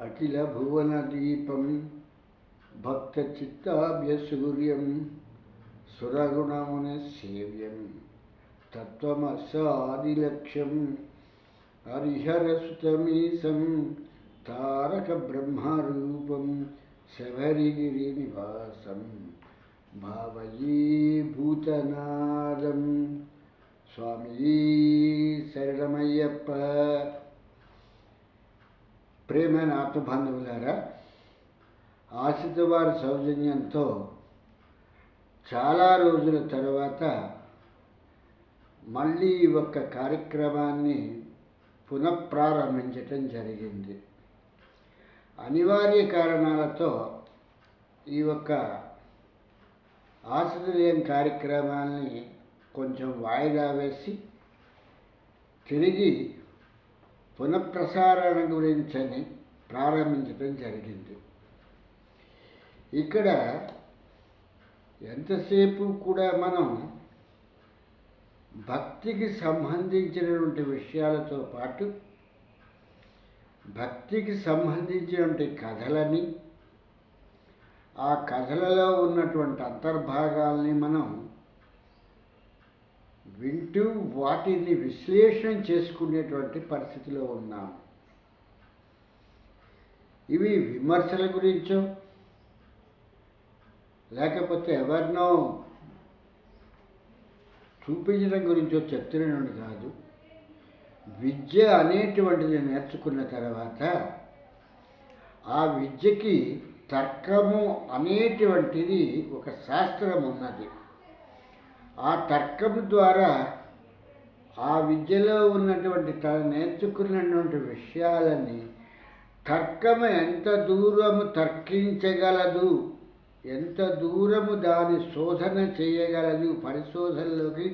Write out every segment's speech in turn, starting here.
అఖిల భువన దీపం భక్త చిత్తాభ్యసూర్యం సురగుణమున సేవ్యం తత్వమసాదిలక్ష్యం హరిహరసుతమీశం తారక బ్రహ్మరూపం శబరిగిరి నివాసం భావయే భూతనాదం. స్వామి శరణమయ్యప్ప. ప్రేమైన ఆత్మబంధువులారా, ఆశ్రిత వారి సౌజన్యంతో చాలా రోజుల తర్వాత మళ్ళీ ఒక కార్యక్రమాన్ని పునఃప్రారంభించటం జరిగింది. అనివార్య కారణాలతో ఈ యొక్క ఆశ్రితలేం కార్యక్రమాన్ని కొంచెం వాయిదా వేసి తిరిగి పునఃప్రసారణ గురించని ప్రారంభించడం జరిగింది. ఇక్కడ ఎంతసేపు కూడా మనం భక్తికి సంబంధించినటువంటి విషయాలతో పాటు భక్తికి సంబంధించినటువంటి కథలని, ఆ కథలలో ఉన్నటువంటి అంతర్భాగాల్ని మనం వింటూ వాటిని విశ్లేషణ చేసుకునేటువంటి పరిస్థితిలో ఉన్నాం. ఇవి విమర్శల గురించో లేకపోతే ఎవరినో చూపించడం గురించో చెప్తున్నది కాదు. విద్య అనేటువంటిది నేర్చుకున్న తర్వాత ఆ విద్యకి తర్కము అనేటువంటిది ఒక శాస్త్రం ఉన్నది. ఆ తర్కము ద్వారా ఆ విద్యలో ఉన్నటువంటి తను నేర్చుకున్నటువంటి విషయాలని తర్కము ఎంత దూరము తర్కించగలదు, ఎంత దూరము దాని శోధన చేయగలదు, పరిశోధనలోకి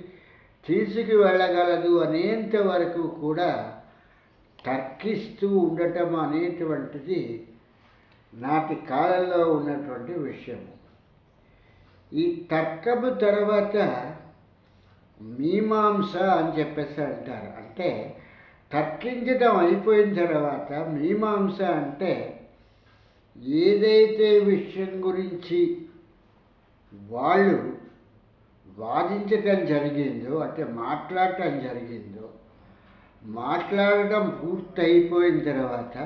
తీసుకు వెళ్ళగలదు అనేంత వరకు కూడా తర్కిస్తూ ఉండటం అనేటువంటిది నాటి కాలంలో ఉన్నటువంటి విషయము. ఈ తర్కము తర్వాత మీమాంస అని చెప్పేసి అంటారు. అంటే తర్కించడం అయిపోయిన తర్వాత మీమాంస అంటే ఏదైతే విషయం గురించి వాళ్ళు వాదించటం జరిగిందో, అంటే మాట్లాడటం జరిగిందో, మాట్లాడటం పూర్తి అయిపోయిన తర్వాత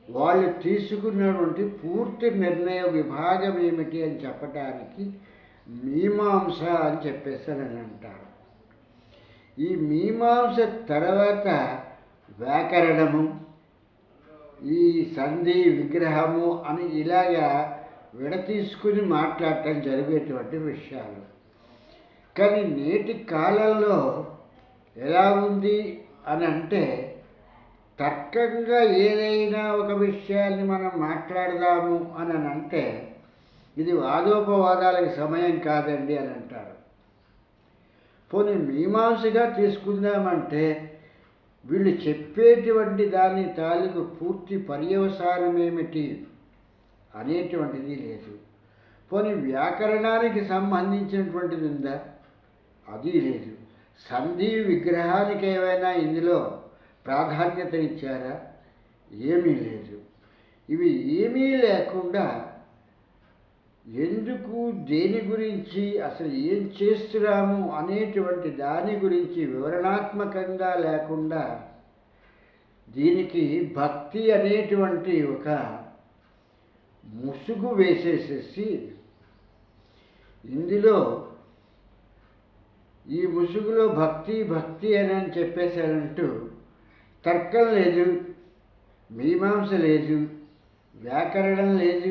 వాళ్ళు తీసుకున్నటువంటి పూర్తి నిర్ణయ విభాగం ఏమిటి అని చెప్పడానికి మీమాంస అని చెప్పేసి అని అంటారు. ఈ మీమాంస తర్వాత వ్యాకరణము, ఈ సంధి, విగ్రహము అని ఇలాగా విడతీసుకుని మాట్లాడటం జరిగేటువంటి విషయాలు. కానీ నేటి కాలంలో ఎలా ఉంది అని అంటే, తర్కంగా ఏదైనా ఒక విషయాన్ని మనం మాట్లాడదాము అని అంటే ఇది వాదోపవాదాలకు సమయం కాదండి అని అంటారు. పోనీ మీమాంసగా తీసుకుందామంటే వీళ్ళు చెప్పేటువంటి దాని తాలూకు పూర్తి పర్యవసానం ఏమిటి అనేటువంటిది లేదు. పోనీ వ్యాకరణానికి సంబంధించినటువంటిది ఉందా? అది లేదు. సంధి, విగ్రహానికి ఏమైనా ఇందులో ప్రాధాన్యత ఇచ్చారా? ఏమీ లేదు. ఇవి ఏమీ లేకుండా ఎందుకు, దేని గురించి, అసలు ఏం చేస్తున్నాము అనేటువంటి దాని గురించి వివరణాత్మకంగా లేకుండా దీనికి భక్తి అనేటువంటి ఒక ముసుగు వేసేసేసి ఇందులో ఈ ముసుగులో భక్తి భక్తి అని చెప్పేసారంటూ తర్కం లేదు, మీమాంస లేదు, వ్యాకరణం లేదు,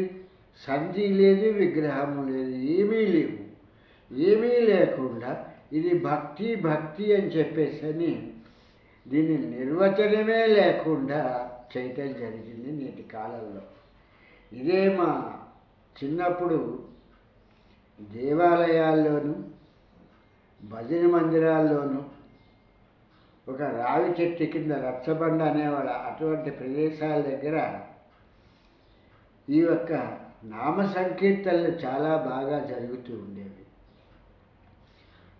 సంధి లేదు, విగ్రహము లేదు, ఏమీ లేవు. ఏమీ లేకుండా ఇది భక్తి భక్తి అని చెప్పేసి దీని నిర్వచనమే లేకుండా చేయటం జరిగింది నేటి కాలంలో. ఇదే మా చిన్నప్పుడు దేవాలయాల్లోనూ భజన మందిరాల్లోనూ ఒక రావి చెట్టు కింద రచ్చబండ అనేవాడు. అటువంటి ప్రదేశాల దగ్గర ఈ యొక్క నామ సంకీర్తనలు చాలా బాగా జరుగుతూ ఉండేవి.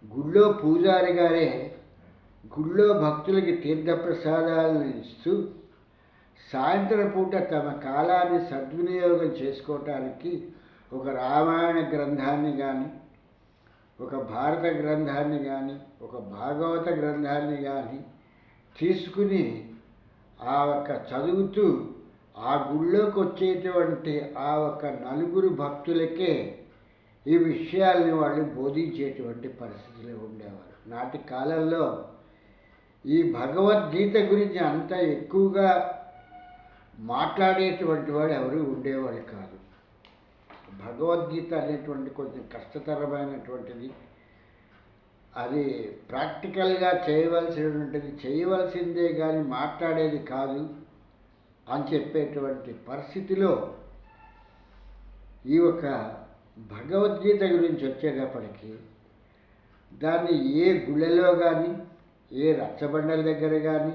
గుళ్ళో పూజారి గారే గుళ్ళో భక్తులకి తీర్థప్రసాదాలను ఇస్తూ సాయంత్రం పూట తమ కాలాన్ని సద్వినియోగం చేసుకోవటానికి ఒక రామాయణ గ్రంథాన్ని కానీ, ఒక భారత గ్రంథాన్ని కానీ, ఒక భాగవత గ్రంథాన్ని కానీ తీసుకుని ఆ ఒక్క చదువుతూ ఆ గుళ్ళోకి వచ్చేటువంటి ఆ ఒక్క నలుగురు భక్తులకే ఈ విషయాల్ని వాళ్ళు బోధించేటువంటి పరిస్థితిలో ఉండేవారు. నాటి కాలంలో ఈ భగవద్గీత గురించి అంత ఎక్కువగా మాట్లాడేటువంటి వాడు ఎవరు ఉండేవాళ్ళు కాదు. భగవద్గీత అనేటువంటి కొంచెం కష్టతరమైనటువంటిది, అది ప్రాక్టికల్గా చేయవలసిందే కానీ మాట్లాడేది కాదు అని చెప్పేటువంటి పరిస్థితిలో ఈ యొక్క భగవద్గీత గురించి వచ్చేటప్పటికి దాన్ని ఏ గుళ్ళలో కానీ, ఏ రచ్చబండల దగ్గర కానీ,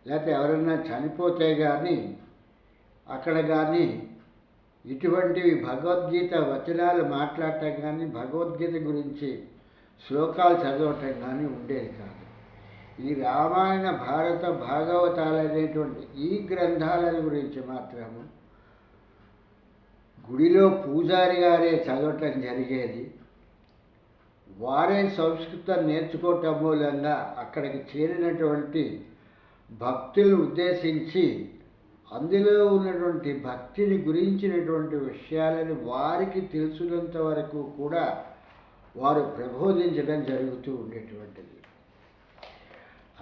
లేకపోతే ఎవరైనా చనిపోతే కానీ అక్కడ కానీ ఇటువంటివి భగవద్గీత వచనాలు మాట్లాడటం కానీ, భగవద్గీత గురించి శ్లోకాలు చదవటం కానీ ఉండేది కాదు. ఈ రామాయణ భారత భాగవతాలు అనేటువంటి ఈ గ్రంథాల గురించి మాత్రము గుడిలో పూజారి గారే చదవటం జరిగేది. వారే సంస్కృతం నేర్చుకోవటం మూలంగా అక్కడికి చేరినటువంటి భక్తులను ఉద్దేశించి అందులో ఉన్నటువంటి భక్తిని గురించినటువంటి విషయాలను వారికి తెలిసినంత వరకు కూడా వారు ప్రబోధించడం జరుగుతూ ఉండేటువంటిది.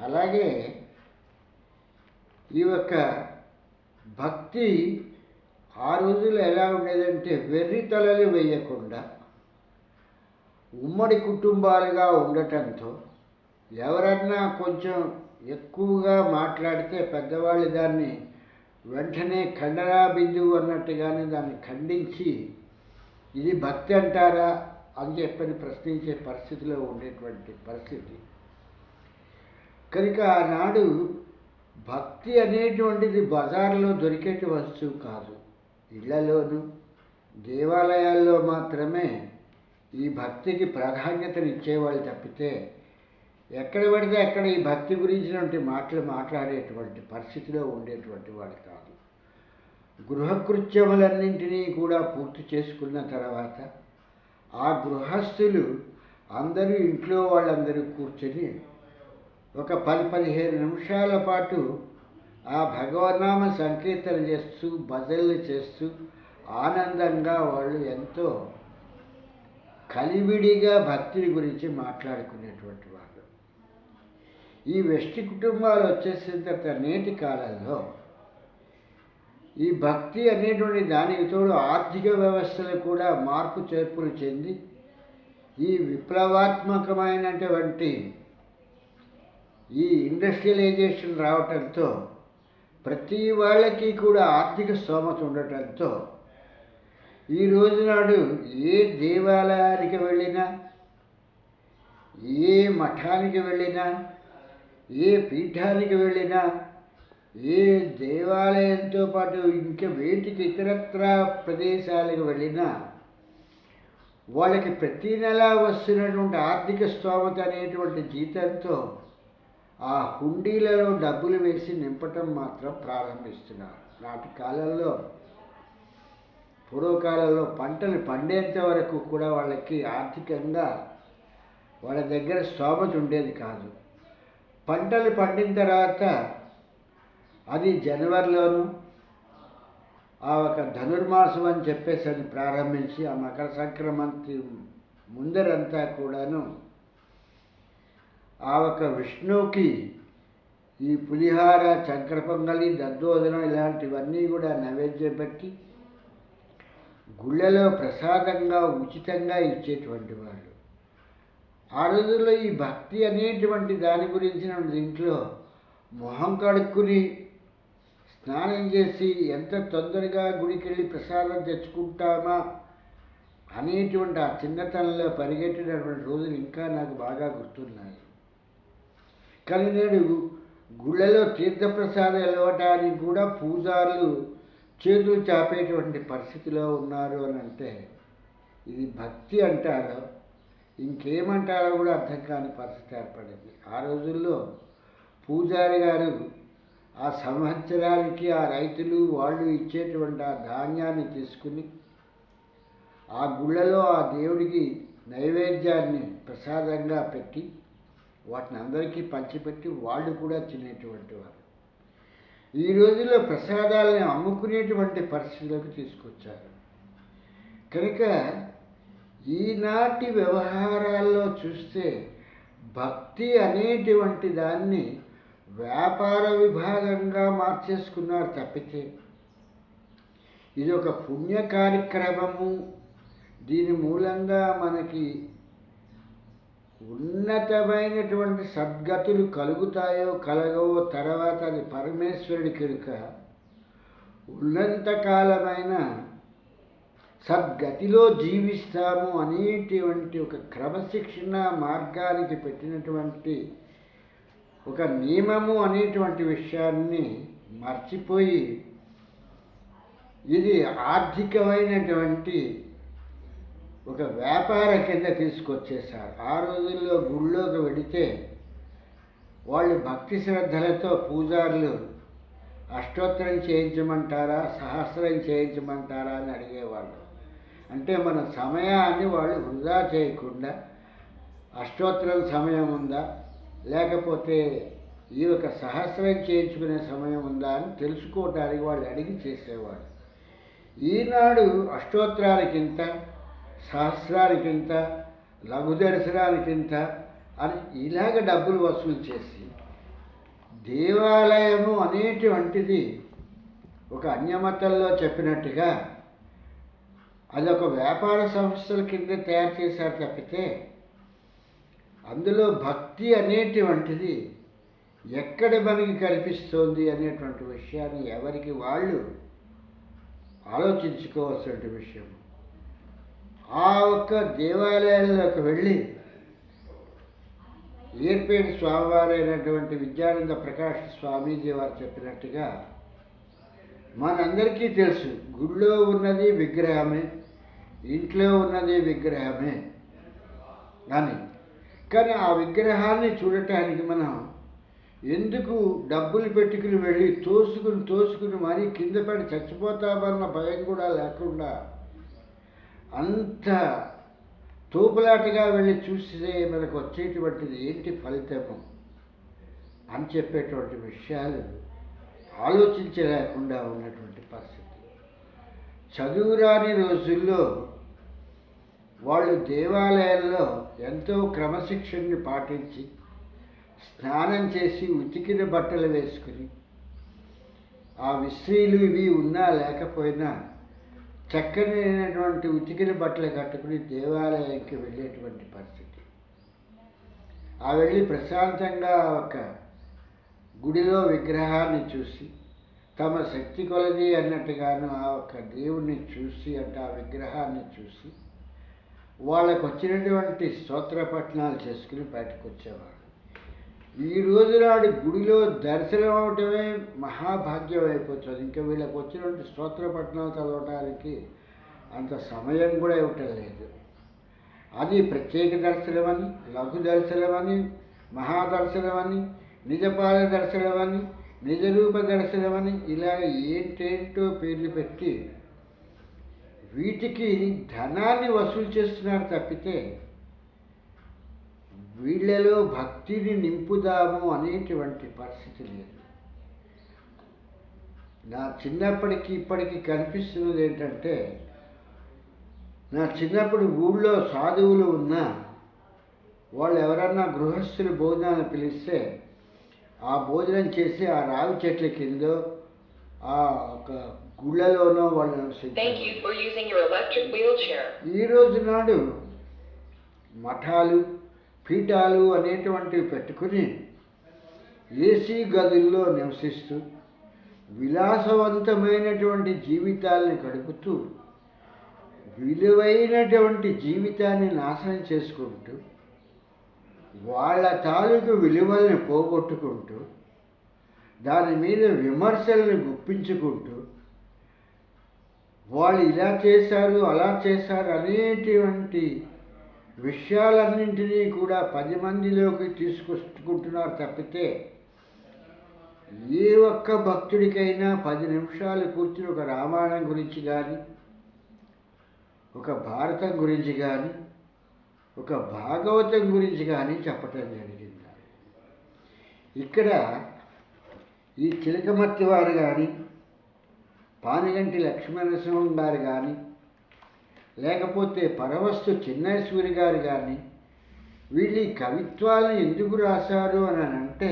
అలాగే ఈ యొక్క భక్తి ఆ రోజుల్లో ఎలా ఉండేదంటే వెర్రి తలలు వేయకుండా ఉమ్మడి కుటుంబాలుగా ఉండటంతో ఎవరన్నా కొంచెం ఎక్కువగా మాట్లాడితే పెద్దవాళ్ళు దాన్ని వెంటనే ఖండనా బిందువు అన్నట్టుగానే దాన్ని ఖండించి ఇది భక్తి అంటారా అని చెప్పని ప్రశ్నించే పరిస్థితిలో ఉండేటువంటి పరిస్థితి. కనుక ఆనాడు భక్తి అనేటువంటిది బజార్లో దొరికేటి వస్తువు కాదు. ఇళ్లలోనూ దేవాలయాల్లో మాత్రమే ఈ భక్తికి ప్రాధాన్యతనిచ్చేవాళ్ళు తప్పితే ఎక్కడ పడితే అక్కడ ఈ భక్తి గురించినటువంటి మాటలు మాట్లాడేటువంటి పరిస్థితిలో ఉండేటువంటి వాళ్ళు కాదు. గృహకృత్యములన్నింటినీ కూడా పూర్తి చేసుకున్న తర్వాత ఆ గృహస్థులు అందరూ ఇంట్లో వాళ్ళందరూ కూర్చొని ఒక 10-15 నిమిషాల పాటు ఆ భగవన్నామ సంకీర్తన చేస్తూ భజనలు చేస్తూ ఆనందంగా వాళ్ళు ఎంతో కలివిడిగా భక్తిని గురించి మాట్లాడుకునేటువంటి వాళ్ళు. ఈ వెష్టి కుటుంబాలు వచ్చేసిన తర్వాత నేటి కాలంలో ఈ భక్తి అనేటువంటి దానికి తోడు ఆర్థిక వ్యవస్థలు కూడా మార్పు చేర్పులు చెంది ఈ విప్లవాత్మకమైనటువంటి ఈ ఇండస్ట్రియలైజేషన్ రావటంతో ప్రతి వాళ్ళకి కూడా ఆర్థిక స్తోమత ఉండటంతో ఈ రోజునాడు ఏ దేవాలయానికి వెళ్ళినా, ఏ మఠానికి వెళ్ళినా, ఏ పీఠానికి వెళ్ళినా, ఏ దేవాలయంతో పాటు ఇంకా వేటికి ఇతరత్ర ప్రదేశాలకు వెళ్ళినా వాళ్ళకి ప్రతీ నెల వస్తున్నటువంటి ఆర్థిక స్తోమత అనేటువంటి జీతంతో ఆ హుండీలలో డబ్బులు వేసి నింపటం మాత్రం ప్రారంభిస్తున్నారు. నాటి కాలంలో, పూర్వకాలంలో పంటలు పండేంత వరకు కూడా వాళ్ళకి ఆర్థికంగా వాళ్ళ దగ్గర స్తోమత ఉండేది కాదు. పంటలు పండిన తర్వాత అది జనవరిలోను ఆ ఒక ధనుర్మాసం అని చెప్పేసి అది ప్రారంభించి ఆ మకర సంక్రాంతి ముందరంతా కూడాను ఆ ఒక విష్ణువుకి ఈ పులిహార, చక్కెర పొంగలి, దద్దోజనం ఇలాంటివన్నీ కూడా నైవేద్యం పెట్టి గుళ్ళలో ప్రసాదంగా ఉచితంగా ఇచ్చేటువంటి వాళ్ళు. ఆ రోజుల్లో ఈ భక్తి అనేటువంటి దాని గురించిన దీంట్లో మొహం కడుక్కుని స్నానం చేసి ఎంత తొందరగా గుడికి వెళ్ళి ప్రసాదం తెచ్చుకుంటామా అనేటువంటి ఆ చిన్నతనంలో పరిగెట్టినటువంటి రోజులు ఇంకా నాకు బాగా గుర్తున్నాయి. కానీ నేడు గుళ్ళలో తీర్థప్రసాదం ఇవ్వటానికి కూడా పూజారులు చేతులు చాపేటువంటి పరిస్థితిలో ఉన్నారు అని అంటే ఇది భక్తి అంటారో ఇంకేమంటారో కూడా అర్థం కాని పరిస్థితి ఏర్పడింది. ఆ రోజుల్లో పూజారి గారు ఆ సంవత్సరానికి ఆ రైతులు వాళ్ళు ఇచ్చేటువంటి ఆ ధాన్యాన్ని తీసుకుని ఆ గుళ్ళలో ఆ దేవుడికి నైవేద్యాన్ని ప్రసాదంగా పెట్టి వాటిని అందరికీ పంచిపెట్టి వాళ్ళు కూడా తినేటువంటి వారు. ఈ రోజుల్లో ప్రసాదాలని అమ్ముకునేటువంటి పరిస్థితులకు తీసుకొచ్చారు. కనుక ఈనాటి వ్యవహారాల్లో చూస్తే భక్తి అనేటువంటి దాన్ని వ్యాపార విభాగంగా మార్చేసుకున్నారు తప్పితే ఇది ఒక పుణ్య కార్యక్రమము, దీని మూలంగా మనకి ఉన్నతమైనటువంటి సద్గతులు కలుగుతాయో కలగవో తర్వాత అది పరమేశ్వరుడి కిరుక. ఉన్నంతకాలమైన సద్గతిలో జీవిస్తాము అనేటువంటి ఒక క్రమశిక్షణ మార్గానికి పెట్టినటువంటి ఒక నియమము అనేటువంటి విషయాన్ని మర్చిపోయి ఇది ఆర్థికమైనటువంటి ఒక వ్యాపారం కింద తీసుకొచ్చేసారు. ఆ రోజుల్లో గుళ్ళోకి వెళితే వాళ్ళు భక్తి శ్రద్ధలతో పూజారులు అష్టోత్తరం చేయించమంటారా, సహస్రం చేయించమంటారా అని అడిగేవాళ్ళు. అంటే మన సమయాన్ని వాళ్ళు వృధా చేయకుండా అష్టోత్తరం సమయం ఉందా, లేకపోతే ఈ యొక్క సహస్రం చేయించుకునే సమయం ఉందా అని తెలుసుకోవటానికి వాళ్ళు అడిగి చేసేవాళ్ళు. ఈనాడు అష్టోత్తరానికింత, సహస్రానికింత, లఘు దర్శనానికింత అని ఇలాగ డబ్బులు వసూలు చేసి దేవాలయము అనేటువంటిది ఒక అన్యమతంలో చెప్పినట్టుగా అదొక వ్యాపార సంస్థల కింద తయారు చేశారు తప్పితే అందులో భక్తి అనేటువంటిది ఎక్కడ మనకి కనిపిస్తోంది అనేటువంటి విషయాన్ని ఎవరికి వాళ్ళు ఆలోచించుకోవాల్సిన విషయం. ఆ ఒక్క దేవాలయాల్లోకి వెళ్ళి ఏర్పేటి స్వామివారైనటువంటి విద్యానంద ప్రకాష్ స్వామీజీ వారు చెప్పినట్టుగా మనందరికీ తెలుసు, గుడిలో ఉన్నది విగ్రహమే, ఇంట్లో ఉన్నది విగ్రహమే కానీ ఆ విగ్రహాన్ని చూడటానికి మనం ఎందుకు డబ్బులు పెట్టుకుని వెళ్ళి తోసుకుని మరీ కింద పడి చచ్చిపోతామన్న భయం కూడా లేకుండా అంత తోపులాటగా వెళ్ళి చూస్తే మనకు వచ్చేటువంటిది ఏంటి ఫలితము అని చెప్పేటువంటి విషయాలు ఆలోచించలేకుండా ఉన్నటువంటి పరిస్థితి. చదువురాని రోజుల్లో వాళ్ళు దేవాలయాల్లో ఎంతో క్రమశిక్షణని పాటించి స్నానం చేసి ఉతికిన బట్టలు వేసుకుని ఆ విస్త్రీలు ఇవి ఉన్నా లేకపోయినా చక్కనైనటువంటి ఉతికిన బట్టలు కట్టుకుని దేవాలయానికి వెళ్ళేటువంటి పరిస్థితి. ఆ వెళ్ళి ప్రశాంతంగా ఒక గుడిలో విగ్రహాన్ని చూసి తమ శక్తి కొలది అన్నట్టుగాను ఆ ఒక్క దేవుణ్ణి చూసి అంటే ఆ విగ్రహాన్ని చూసి వాళ్ళకు వచ్చినటువంటి స్తోత్రపఠనాలు చేసుకుని బయటకు వచ్చేవారు. ఈ రోజు నాడు గుడిలో దర్శనం అవటమే మహాభాగ్యం అయిపోతుంది. ఇంకా వీళ్ళకి వచ్చినటువంటి స్తోత్రపఠనాలు చదవటానికి అంత సమయం కూడా ఇవ్వటం లేదు. అది ప్రత్యేక దర్శనమని, లఘు దర్శనమని, మహాదర్శనమని, నిజపాద దర్శనమని, నిజరూప దర్శనమని ఇలాగ ఏంటేంటో పేర్లు పెట్టి వీటికి ధనాన్ని వసూలు చేస్తున్నారు తప్పితే వీళ్ళలో భక్తిని నింపుదాము అనేటువంటి పరిస్థితి లేదు. నా చిన్నప్పటికి ఇప్పటికీ కనిపిస్తున్నది ఏంటంటే, నా చిన్నప్పుడు ఊళ్ళో సాధువులు ఉన్నా వాళ్ళు ఎవరన్నా గృహస్థులు భోజనాన్ని పిలిస్తే ఆ భోజనం చేసి ఆ రావి చెట్ల కిందో ఆ ఒక గుళ్ళలోనో వాళ్ళు ఈ రోజు నాడు మఠాలు పీఠాలు అనేటువంటివి పెట్టుకుని ఏసీ గదుల్లో నివసిస్తూ విలాసవంతమైనటువంటి జీవితాలని గడుపుతూ విలువైనటువంటి జీవితాన్ని నాశనం చేసుకుంటూ వాళ్ళ తాలూకు విలువల్ని పోగొట్టుకుంటూ దాని మీద విమర్శలను గుప్పించుకుంటూ వాళ్ళు ఇలా చేశారు అలా చేశారు అనేటువంటి విషయాలన్నింటినీ కూడా 10 మందిలోకి తీసుకొచ్చుకుంటున్నారు తప్పితే ఏ ఒక్క భక్తుడికైనా 10 నిమిషాలు కూర్చుని ఒక రామాయణం గురించి కానీ, ఒక భారతం గురించి కానీ, ఒక భాగవతం గురించి కానీ చెప్పటం జరిగింది. ఇక్కడ ఈ చిలకమర్తి వారు కానీ, పానిగంటి లక్ష్మీనరసింహం గారు కానీ, లేకపోతే పరవస్తు చిన్నేశ్వరి గారు కానీ, వీళ్ళు ఈ కవిత్వాలను ఎందుకు రాశారు అని అంటే,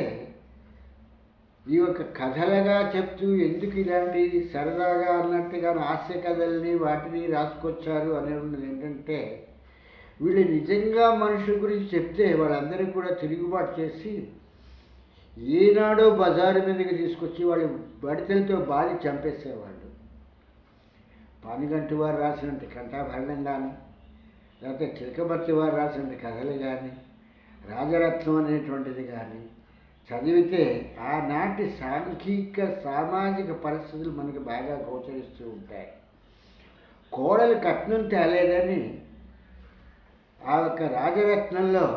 ఈ యొక్క కథలుగా చెప్తూ ఎందుకు ఇలాంటి సరదాగా అన్నట్టుగా హాస్య కథల్ని వాటిని రాసుకొచ్చారు అనేది ఏంటంటే, వీళ్ళు నిజంగా మనుషుల గురించి చెప్తే వాళ్ళందరికీ కూడా తిరుగుబాటు చేసి ఏనాడో బజారు మీదకి తీసుకొచ్చి వాళ్ళు బడితలతో బాధి చంపేసేవాళ్ళు. పానిగంటి వారు రాసినట్టు కంఠాభరణం కానీ, లేకపోతే చిలకమర్తి వారు రాసినట్టు కథలు కానీ, రాజరత్నం అనేటువంటిది కానీ చదివితే ఆనాటి సాంఘిక సామాజిక పరిస్థితులు మనకి బాగా గోచరిస్తూ ఉంటాయి. కోడలు కట్నం తేలేదని ఆ యొక్క రాజరత్నంలో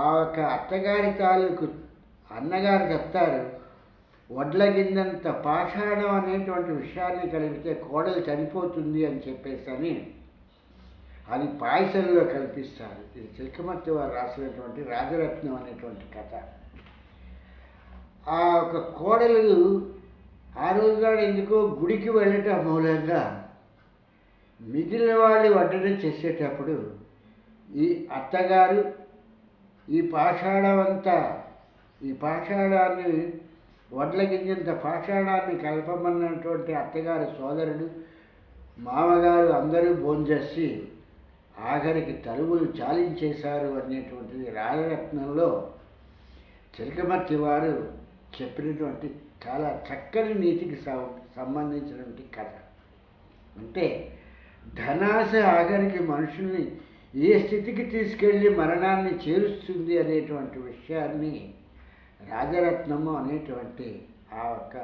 ఆ యొక్క అత్తగారి తాలూకు అన్నగారు చెప్తారు, వడ్ల గిన్నంత పాషాణం అనేటువంటి విషయాన్ని కలిపితే కోడలు చనిపోతుంది అని చెప్పేసి అది పాయసంలో కల్పిస్తారు. ఇది చిలకమర్తి వారు రాసినటువంటి రాజరత్నం అనేటువంటి కథ. ఆ ఒక కోడలు ఆ రోజునాడు ఎందుకో గుడికి వెళ్ళటం మూలంగా మిగిలిన వాళ్ళు వడ్డన చేసేటప్పుడు ఈ అత్తగారు ఈ పాషాణాన్ని వడ్ల గింజంత పాషాణాన్ని కలపమన్నటువంటి అత్తగారి సోదరుడు మామగారు అందరూ భోంచేసి ఆఖరికి తలువులు చాలించేశారు అనేటువంటిది రాజరత్నంలో చిలకమర్తి వారు చెప్పినటువంటి చాలా చక్కని నీతికి సంబంధించినటువంటి కథ. అంటే ధనాశ ఆఖరికి మనుషుల్ని ఏ స్థితికి తీసుకెళ్ళి మరణాన్ని చేరుస్తుంది అనేటువంటి విషయాన్ని రాజరత్నము అనేటువంటి ఆ ఒక్క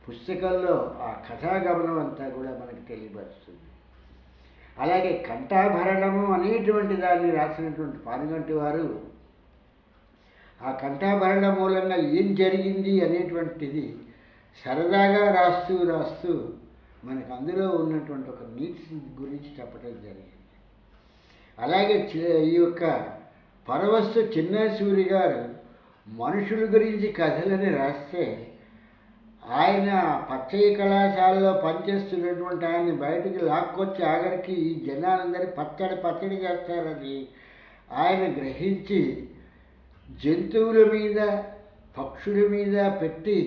పుస్తకంలో ఆ కథాగమనం అంతా కూడా మనకి తెలియపరుస్తుంది. అలాగే కంఠాభరణము అనేటువంటి దాన్ని రాసినటువంటి పానిగంటి వారు ఆ కంఠాభరణ మూలంగా ఏం జరిగింది అనేటువంటిది సరదాగా రాస్తూ మనకు అందులో ఉన్నటువంటి ఒక నీతి గురించి చెప్పడం జరిగింది. అలాగే ఈ యొక్క పరవస్తు చిన్నేశ్వరి గారు మనుషుల గురించి కథలని రాస్తే, ఆయన పచ్చయ్య కళాశాలలో పనిచేస్తున్నటువంటి ఆయన్ని బయటికి లాక్కొచ్చి ఆఖరికి ఈ జనాలందరి పచ్చడి చేస్తారని ఆయన గ్రహించి జంతువుల మీద పక్షుల మీద పెట్టి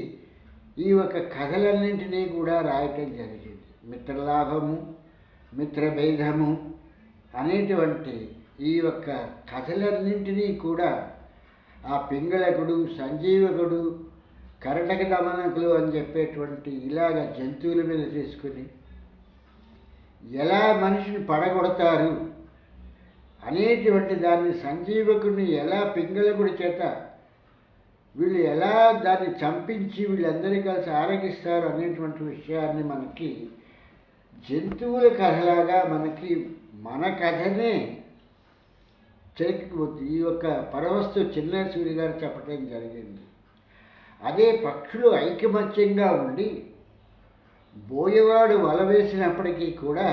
ఈ ఒక కథలన్నింటినీ కూడా రాయటం జరిగింది. మిత్రలాభము, మిత్రభేదము అనేటువంటి ఈ యొక్క కథలన్నింటినీ కూడా ఆ పింగళకుడు, సంజీవకుడు, కరటక దమనకులు అని చెప్పేటువంటి ఇలాగ జంతువుల మీద తీసుకుని ఎలా మనిషిని పడగొడతారు అనేటువంటి దాన్ని, సంజీవకుడిని ఎలా పింగళకుడి చేత వీళ్ళు ఎలా దాన్ని చంపించి వీళ్ళందరినీ కలిసి ఆరగిస్తారు అనేటువంటి విషయాన్ని మనకి జంతువుల కథలాగా మనకి మన కథనే ఈ యొక్క పరవస్తు చిన్నేశ్వరి గారు చెప్పడం జరిగింది. అదే పక్షులు ఐకమత్యంగా ఉండి బోయవాడు వల వేసినప్పటికీ కూడా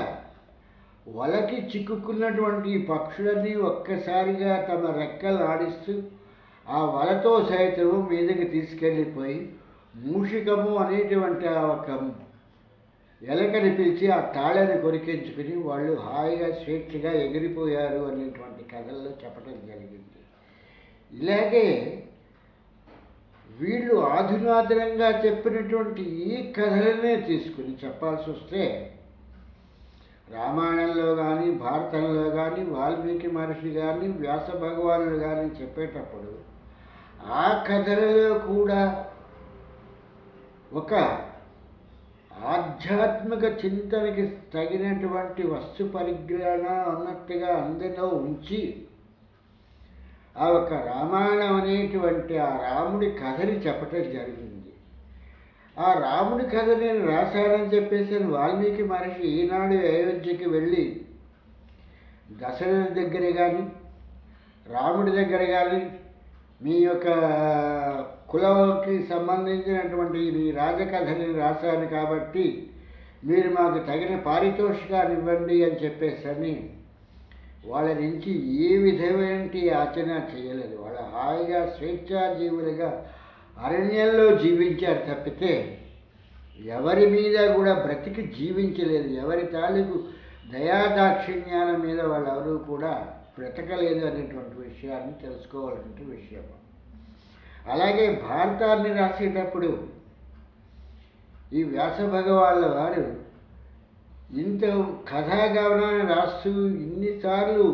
వలకి చిక్కుకున్నటువంటి పక్షులన్నీ ఒక్కసారిగా తమ రెక్కలు ఆడిస్తూ ఆ వలతో సైతము మీదకి తీసుకెళ్ళిపోయి మూషికము అనేటువంటి ఆ ఒక ఎలకని పిలిచి ఆ తాళని కొరికించుకుని వాళ్ళు హాయిగా స్వేచ్ఛగా ఎగిరిపోయారు అనేటువంటి కథల్లో చెప్పడం జరిగింది. ఇలాగే వీళ్ళు ఆధునాతనంగా చెప్పినటువంటి ఈ కథలనే తీసుకుని చెప్పాల్సి వస్తే, రామాయణంలో కానీ, భారతంలో కానీ, వాల్మీకి మహర్షి కానీ, వ్యాస భగవానుడు కానీ చెప్పేటప్పుడు ఆ కథలలో కూడా ఒక ఆధ్యాత్మిక చింతనకి తగినటువంటి వస్తు పరిజ్ఞానం అన్నట్టుగా అందరిలో ఉంచి ఆ ఒక రామాయణం అనేటువంటి ఆ రాముడి కథని చెప్పటం జరిగింది. ఆ రాముడి కథ నేను రాశానని చెప్పేసి వాల్మీకి మహర్షి ఈనాడు అయోధ్యకి వెళ్ళి దశరథుడి దగ్గర కానీ, రాముడి దగ్గర కానీ, మీ యొక్క కులంకి సంబంధించినటువంటి ఈ రాజకథని రాశాను కాబట్టి మీరు మాకు తగిన పారితోషికాన్ని ఇవ్వండి అని చెప్పేసని వాళ్ళ నుంచి ఏ విధమైన ఆచరణ చేయలేదు. వాళ్ళ హాయిగా స్వేచ్ఛాజీవులుగా అరణ్యంలో జీవించారు తప్పితే ఎవరి మీద కూడా బ్రతికి జీవించలేదు. ఎవరి తాలూకు దయాదాక్షిణ్యాల మీద వాళ్ళెవరూ కూడా బ్రతకలేదు అనేటువంటి విషయాన్ని తెలుసుకోవాల్సిన విషయం. అలాగే భారతాన్ని రాసేటప్పుడు ఈ వ్యాస భగవాళ్ళ వారు ఇంత కథాగమనాన్ని రాస్తూ ఇన్నిసార్లు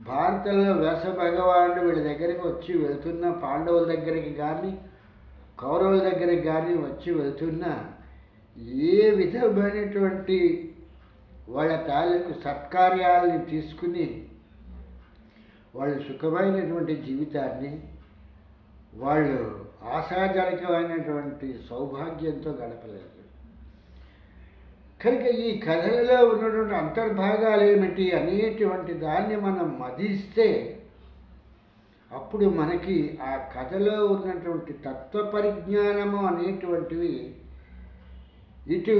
భారతంలో వ్యాస భగవానుడు వీళ్ళ దగ్గరికి వచ్చి వెళ్తున్న పాండవుల దగ్గరికి కానీ కౌరవుల దగ్గరికి కానీ వచ్చి వెళ్తున్న ఏ విధమైనటువంటి వాళ్ళ తాలూకు సత్కార్యాలని తీసుకుని వాళ్ళు సుఖమైనటువంటి జీవితాన్ని వాళ్ళు ఆశాజనకమైనటువంటి సౌభాగ్యంతో గడపలేదు. కనుక ఈ కథలలో ఉన్నటువంటి అంతర్భాగాలు ఏమిటి అనేటువంటి దాన్ని మనం మదిస్తే అప్పుడు మనకి ఆ కథలో ఉన్నటువంటి తత్వ పరిజ్ఞానము అనేటువంటివి ఇటు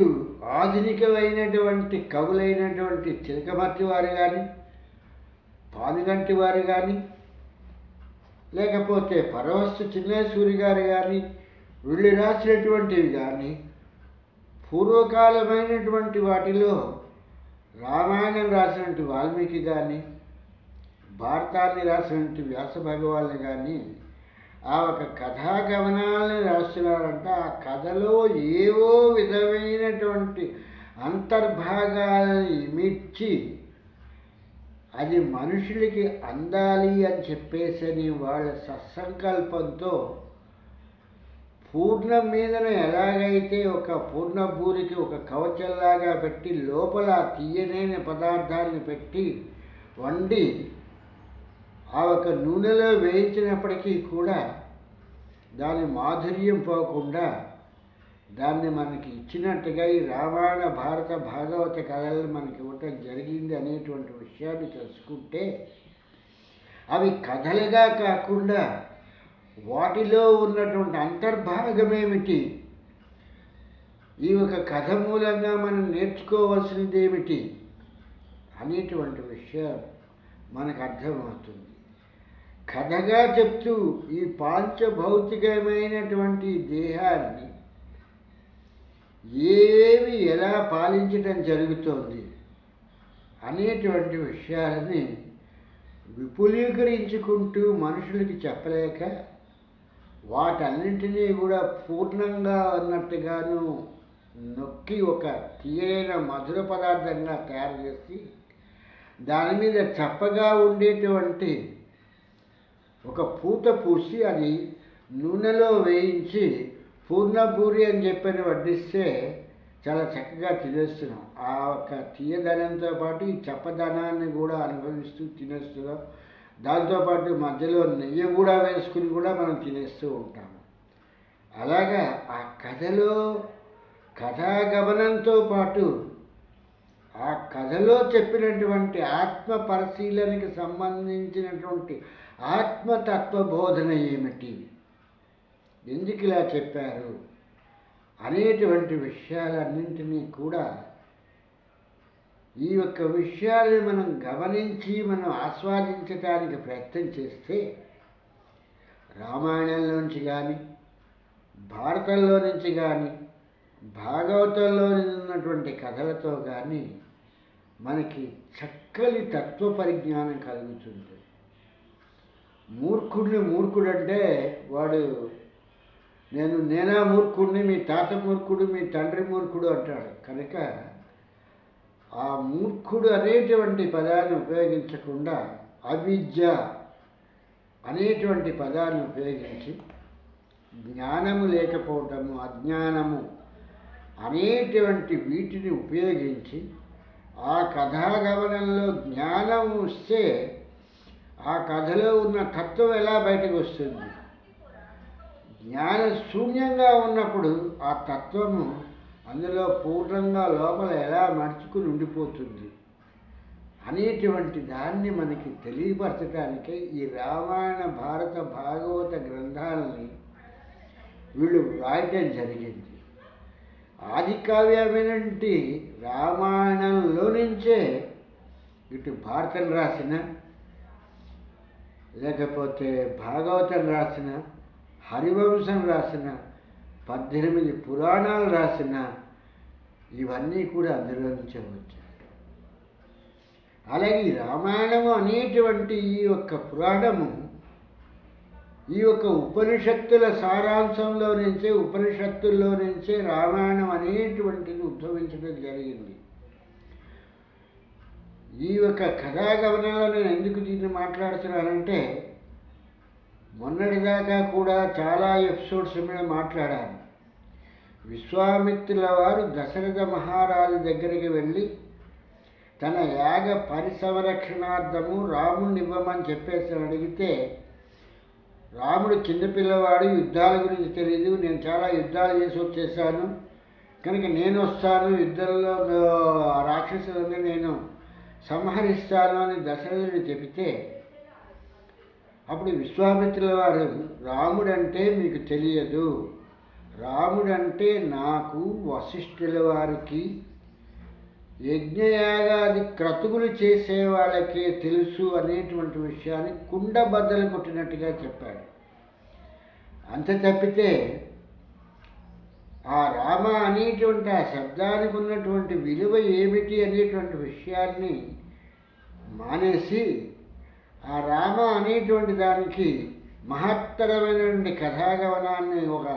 ఆధునికమైనటువంటి కవులైనటువంటి చిలకమర్తి వారు కానీ పానుగంటి వారు కానీ లేకపోతే పరవస్తు చిన్నేశ్వరి గారు కానీ వీళ్ళు రాసినటువంటివి కానీ పూర్వకాలమైనటువంటి వాటిలో రామాయణం రాసినటువంటి వాల్మీకి కానీ భారతాన్ని రాసినటువంటి వ్యాస భగవాన్ని కానీ ఆ ఒక కథాగమనాలని రాస్తున్నారంటే ఆ కథలో ఏవో విధమైనటువంటి అంతర్భాగాలను ఇమిడ్చి అది మనుషులకి అందాలి అని చెప్పేసని వాళ్ళ సత్సంకల్పంతో పూర్ణం మీదన ఎలాగైతే ఒక పూర్ణభూరికి ఒక కవచంలాగా పెట్టి లోపల తీయనైన పదార్థాలను పెట్టి వండి ఆ ఒక నూనెలో వేయించినప్పటికీ కూడా దాని మాధుర్యం పోకుండా దాన్ని మనకి ఇచ్చినట్టుగా ఈ రామాయణ భారత భాగవత కథలను మనకి ఇవ్వటం జరిగింది అనేటువంటి విషయాన్ని తెలుసుకుంటే అవి కథలుగా కాకుండా వాటిలో ఉన్నటువంటి అంతర్భాగమేమిటి, ఈ ఒక కథ మూలంగా మనం నేర్చుకోవాల్సినది ఏమిటి అనేటువంటి విషయం మనకు అర్థమవుతుంది. కథగా చెప్తూ ఈ పాంచభౌతికమైనటువంటి దేహాన్ని ఏవి ఎలా పాలించడం జరుగుతోంది అనేటువంటి విషయాలని విపులీకరించుకుంటూ మనుషులకి చెప్పలేక వాటన్నింటినీ కూడా పూర్ణంగా అన్నట్టుగాను నొక్కి ఒక తీయైన మధుర పదార్థంగా తయారు చేసి దాని మీద చప్పగా ఉండేటువంటి ఒక పూత పూసి అది నూనెలో వేయించి పూర్ణపూరి అని చెప్పని వడ్డిస్తే చాలా చక్కగా తినేస్తున్నాం. ఆ ఒక తీయదనంతో పాటు ఈ చప్పదనాన్ని కూడా అనుభవిస్తూ తినేస్తున్నాం. దాంతోపాటు మధ్యలో నెయ్యి కూడా వేసుకుని కూడా మనం తినేస్తూ ఉంటాము. అలాగా ఆ కథలో కథాగమనంతో పాటు ఆ కథలో చెప్పినటువంటి ఆత్మ పరిశీలనకి సంబంధించినటువంటి ఆత్మతత్వబోధన ఏమిటి, ఎందుకు ఇలా చెప్పారు అనేటువంటి విషయాలన్నింటినీ కూడా ఈ యొక్క విషయాన్ని మనం గమనించి మనం ఆస్వాదించడానికి ప్రయత్నం చేస్తే రామాయణంలోంచి కానీ భారతంలో నుంచి కానీ భాగవతంలో ఉన్నటువంటి కథలతో కానీ మనకి చక్కని తత్వ పరిజ్ఞానం కలుగుతుంది. మూర్ఖుడు అంటే వాడు నేనా మూర్ఖుడిని, మీ తాత మూర్ఖుడు, మీ తండ్రి మూర్ఖుడు అంటాడు. కనుక ఆ మూర్ఖుడు అనేటువంటి పదాన్ని ఉపయోగించకుండా అవిద్య అనేటువంటి పదాన్ని ఉపయోగించి జ్ఞానము లేకపోవటము, అజ్ఞానము అనేటువంటి వీటిని ఉపయోగించి ఆ కథాగమనంలో జ్ఞానం వస్తే ఆ కథలో ఉన్న తత్వం ఎలా బయటకు వస్తుంది, జ్ఞాన శూన్యంగా ఉన్నప్పుడు ఆ తత్వము అందులో పూర్ణంగా లోపల ఎలా నడుచుకుని ఉండిపోతుంది అనేటువంటి దాన్ని మనకి తెలియపరచడానికే ఈ రామాయణ భారత భాగవత గ్రంథాలని వీళ్ళు రాయటం జరిగింది. ఆది కావ్యమైనటువంటి రామాయణంలో నుంచే ఇటు భారతం రాసిన, లేకపోతే భాగవతం రాసిన, హరివంశం రాసిన, 18 పురాణాలు రాసిన, ఇవన్నీ కూడా అందులో నుంచే వచ్చాయి. అలాగే ఈ రామాయణము అనేటువంటి ఈ యొక్క పురాణము ఈ యొక్క ఉపనిషత్తుల సారాంశంలో నుంచే, ఉపనిషత్తుల్లో నుంచే రామాయణం అనేటువంటిది ఉద్భవించడం జరిగింది. ఈ యొక్క కథాగమనంలో నేను ఎందుకు దీన్ని మాట్లాడుతున్నానంటే, మొన్నటిదాకా కూడా చాలా ఎపిసోడ్స్ మీద మాట్లాడాను. విశ్వామిత్రుల వారు దశరథ మహారాజు దగ్గరికి వెళ్ళి తన యాగ పరిసంరక్షణార్థము రాముడిని ఇవ్వమని చెప్పేసి అడిగితే, రాముడు చిన్నపిల్లవాడు, యుద్ధాల గురించి తెలియదు, నేను చాలా యుద్ధాలు చేసి వచ్చేసాను కనుక నేను వస్తాను, యుద్ధంలో రాక్షసులని నేను సంహరిస్తాను అని దశరథుడు చెబితే, అప్పుడు విశ్వామిత్రుల వారు, రాముడంటే మీకు తెలియదు, రాముడంటే నాకు వశిష్ఠుల వారికి యజ్ఞయాగాది క్రతువులు చేసే వాళ్ళకే తెలుసు అనేటువంటి విషయాన్ని కుండ బద్దలు కొట్టినట్టుగా చెప్పాడు. అంత తప్పితే ఆ రామ అనేటువంటి ఆ శబ్దానికి ఉన్నటువంటి విలువ ఏమిటి అనేటువంటి విషయాన్ని మానేసి, ఆ రామ అనేటువంటి దానికి మహత్తరమైనటువంటి కథాగమనాన్ని ఒక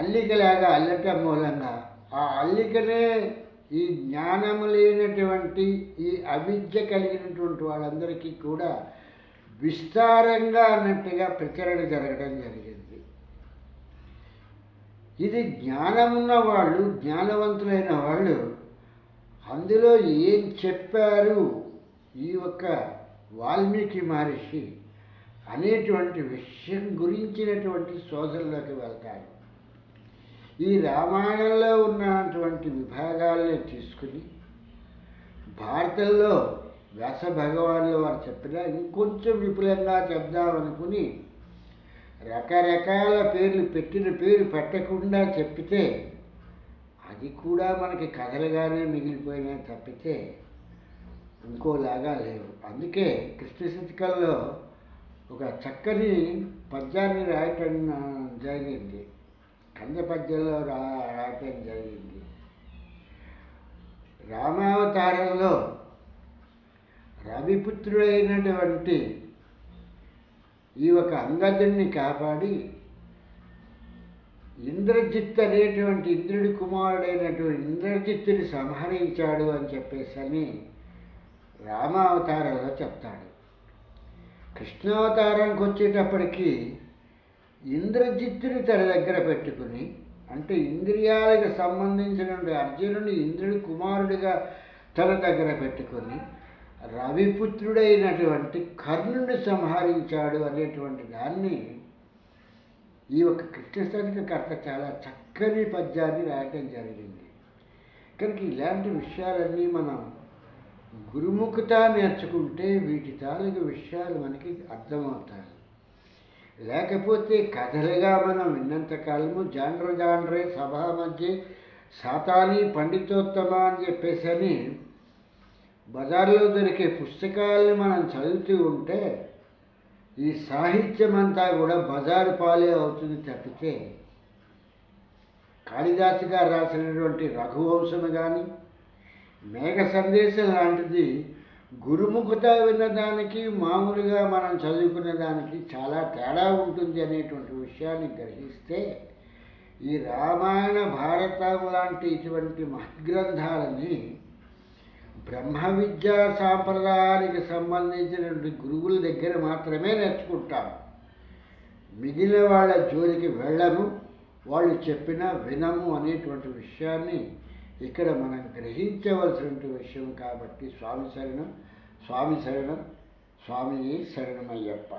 అల్లికలాగా అల్లటం మూలంగా ఆ అల్లికనే ఈ జ్ఞానము లేనటువంటి, ఈ అవిద్య కలిగినటువంటి వాళ్ళందరికీ కూడా విస్తారంగా అన్నట్టుగా ప్రచరణ జరగడం జరిగింది. ఇది జ్ఞానమున్న వాళ్ళు, జ్ఞానవంతులైన వాళ్ళు అందులో ఏం చెప్పారు ఈ యొక్క వాల్మీకి మహర్షి అనేటువంటి విషయం గురించినటువంటి శోధనలోకి వెళ్తారు. ఈ రామాయణంలో ఉన్నటువంటి విభాగాల్ని తీసుకుని భారతంలో వ్యాస భగవానులు వారు చెప్పినా ఇంకొంచెం విపులంగా చెప్దామనుకుని రకరకాల పేర్లు పెట్టిన పేరు పెట్టకుండా చెప్పితే అది కూడా మనకి కథలుగానే మిగిలిపోయినా తప్పితే ఇంకోలాగా లేవు. అందుకే కృష్ణ శతకంలో ఒక చక్కని పద్యాన్ని రాయటం జరిగింది, కంద పద్యంలో రాయటం జరిగింది. రామావతారంలో రవిపుత్రుడైనటువంటి ఈ ఒక అంగదుడిని కాపాడి ఇంద్రజిత్ అనేటువంటి ఇంద్రుడి కుమారుడైనటువంటి ఇంద్రజిత్తుని సంహరించాడు అని చెప్పేసి రామావతారంలో చెప్తాడు. కృష్ణావతారానికి వచ్చేటప్పటికి ఇంద్రజిత్తుని తన దగ్గర పెట్టుకుని, అంటే ఇంద్రియాలకు సంబంధించినటువంటి అర్జునుని ఇంద్రుడి కుమారుడిగా తన దగ్గర పెట్టుకొని రవిపుత్రుడైనటువంటి కర్ణుని సంహరించాడు అనేటువంటి దాన్ని ఈ యొక్క కృష్ణశతకకర్త చాలా చక్కని పద్యాన్ని రాయటం జరిగింది. కనుక ఇలాంటి విషయాలన్నీ మనం గురుముఖత నేర్చుకుంటే వీటి తాలూకు విషయాలు మనకి అర్థమవుతాయి. లేకపోతే కథలుగా మనం విన్నంతకాలము జాండ్రే సభా మధ్య సాతాని పండితోత్తమ అని చెప్పేసి బజార్లో దొరికే పుస్తకాలను మనం చదువుతూ ఉంటే ఈ సాహిత్యం అంతా కూడా బజారు పాలే అవుతుంది తప్పితే, కాళిదాసు గారు రాసినటువంటి రఘువంశము కానీ మేఘ సందేశం లాంటిది గురుముఖత విన్నదానికి మామూలుగా మనం చదువుకునే దానికి చాలా తేడా ఉంటుంది అనేటువంటి విషయాన్ని గ్రహిస్తే ఈ రామాయణ భారతం లాంటి ఇటువంటి మహద్గ్రంథాలని బ్రహ్మ విద్యా సాంప్రదాయానికి సంబంధించినటువంటి గురువుల దగ్గర మాత్రమే నేర్చుకుంటాం. మిగిలిన వాళ్ళ జోలికి వెళ్ళము, వాళ్ళు చెప్పినా వినము అనేటువంటి విషయాన్ని ఇక్కడ మనం గ్రహించవలసిన విషయం. కాబట్టి స్వామి శరణం, స్వామి శరణం, స్వామి శరణమయ్యప్ప.